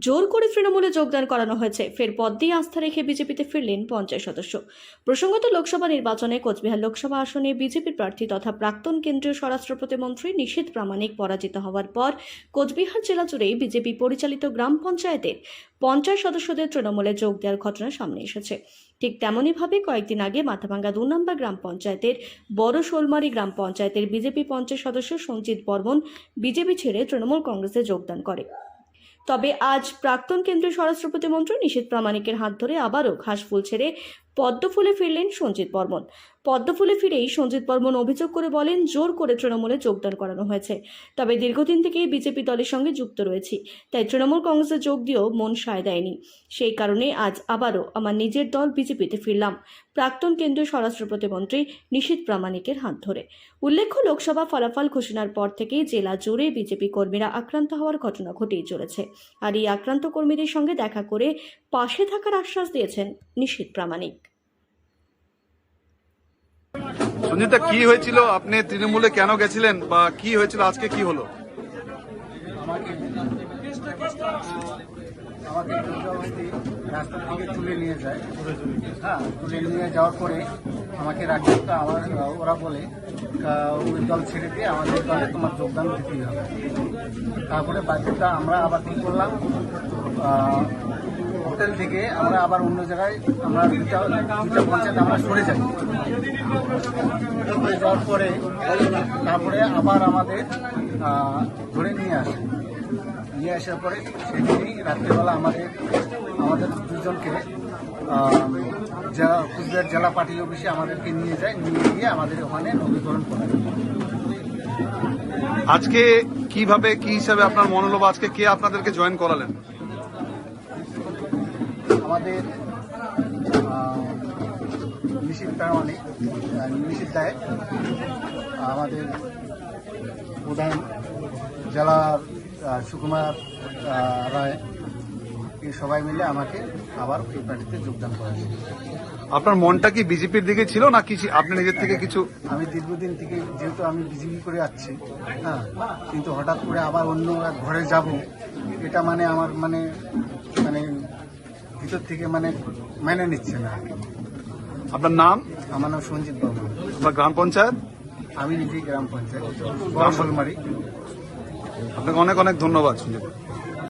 জোর করে তৃণমূলে যোগদান করানো হয়েছে। ফের পদ দিয়ে আস্থা রেখে বিজেপিতে ফিরলেন পঞ্চায়েত সদস্য। প্রসঙ্গত, লোকসভা নির্বাচনে কোচবিহার লোকসভা আসনে বিজেপির প্রার্থী তথা প্রাক্তন কেন্দ্রীয় স্বরাষ্ট্র প্রতিমন্ত্রী নিশীথ প্রামাণিক পরাজিত হওয়ার পর কোচবিহার জেলা জুড়েই বিজেপি পরিচালিত গ্রাম পঞ্চায়েতের পঞ্চায়েত সদস্যদের তৃণমূলে যোগ দেওয়ার ঘটনা সামনে এসেছে। ঠিক তেমনইভাবে কয়েকদিন আগে মাথাভাঙ্গা 2 নম্বর গ্রাম পঞ্চায়েতের বড় শোলমারি গ্রাম পঞ্চায়েতের বিজেপি পঞ্চায়েত সদস্য সঞ্জিত বর্মন বিজেপি ছেড়ে তৃণমূল কংগ্রেসে যোগদান করে। তবে আজ প্রাক্তন কেন্দ্রীয় স্বরাষ্ট্র প্রতিমন্ত্রী নিশীথ প্রামাণিকের হাত ধরে আবারও ঘাসফুল ছেড়ে পদ্মফুলে ফিরলেন সঞ্জিত বর্মন। পদ্মফুলে ফিরেই সঞ্জিত বর্মন অভিযোগ করে বলেন, জোর করে তৃণমূলে যোগদান করানো হয়েছে। তবে দীর্ঘদিন থেকেই বিজেপি দলের সঙ্গে যুক্ত রয়েছি, তাই তৃণমূল কংগ্রেসে যোগ দিয়েও মন সায় দেয়নি। সেই কারণে আজ আবারও আমার নিজের দল বিজেপিতে ফিরলাম, প্রাক্তন কেন্দ্রীয় স্বরাষ্ট্র প্রতিমন্ত্রী নিশীথ প্রামাণিকের হাত ধরে। উল্লেখ্য, লোকসভা ফলাফল ঘোষণার পর থেকেই জেলা জুড়ে বিজেপি কর্মীরা আক্রান্ত হওয়ার ঘটনা ঘটেই চলেছে। আর এই আক্রান্ত কর্মীদের সঙ্গে দেখা করে পাশে থাকার আশ্বাস দিয়েছেন নিশীথ প্রামাণিক। সঞ্জিতা, কি হয়েছিল? আপনি তৃণমূলে কেন গেছিলেন বা কি হয়েছিল? আজকে কি হলো? আমাকে রাস্তা থেকে তুলে নিয়ে যায়। হ্যাঁ, তুলে নিয়ে যাওয়ার পরে আমাকে রাজ্যটা ওরা বলে ওই দল ছেড়ে দিয়ে আমাদের দলে তোমার যোগদান দিতেই হবে। তারপরে বাকিটা আমরা আবার কী করলাম, হোটেল থেকে আমরা আবার অন্য জায়গায় আমরা দুটা পঞ্চায়েত আমরা সরে যাই। সরে যাওয়ার পরে তারপরে আবার আমাদের ধরে নিয়ে আসার পরে সেদিনই রাত্রিবেলা আমাদের দুজনকে কুচবিহার জেলা পার্টি অফিসে আমাদেরকে নিয়ে গিয়ে আমাদের ওখানে নবীকরণ করা। আজকে কিভাবে কি হিসাবে আপনার মনোলোভ? আজকে কে আপনাদেরকে জয়েন করালেন? আমাদের নিশীথ প্রামাণিক, নিশীথ দায়, আমাদের প্রধান জেলার সুকুমার রায়, এই সবাই মিলে আমাকে আবার এই পার্টিতে যোগদান করেছে। আপনার মনটা কি বিজেপির দিকে ছিল না কি আপনি নিজের থেকে কিছু? আমি দীর্ঘদিন থেকে যেহেতু আমি বিজেপি করে যাচ্ছি, হ্যাঁ, কিন্তু হঠাৎ করে আবার অন্য এক ঘরে যাব, এটা মানে আমার মানে ভিতর থেকে মেনে নিচ্ছে না। আপনার নাম? আমার নাম সঞ্জিত বর্মন। আপনার গ্রাম পঞ্চায়েত? আমি নিজেই গ্রাম পঞ্চায়েত বড় শোলমারি। আপনাকে অনেক অনেক ধন্যবাদ সঞ্জিত।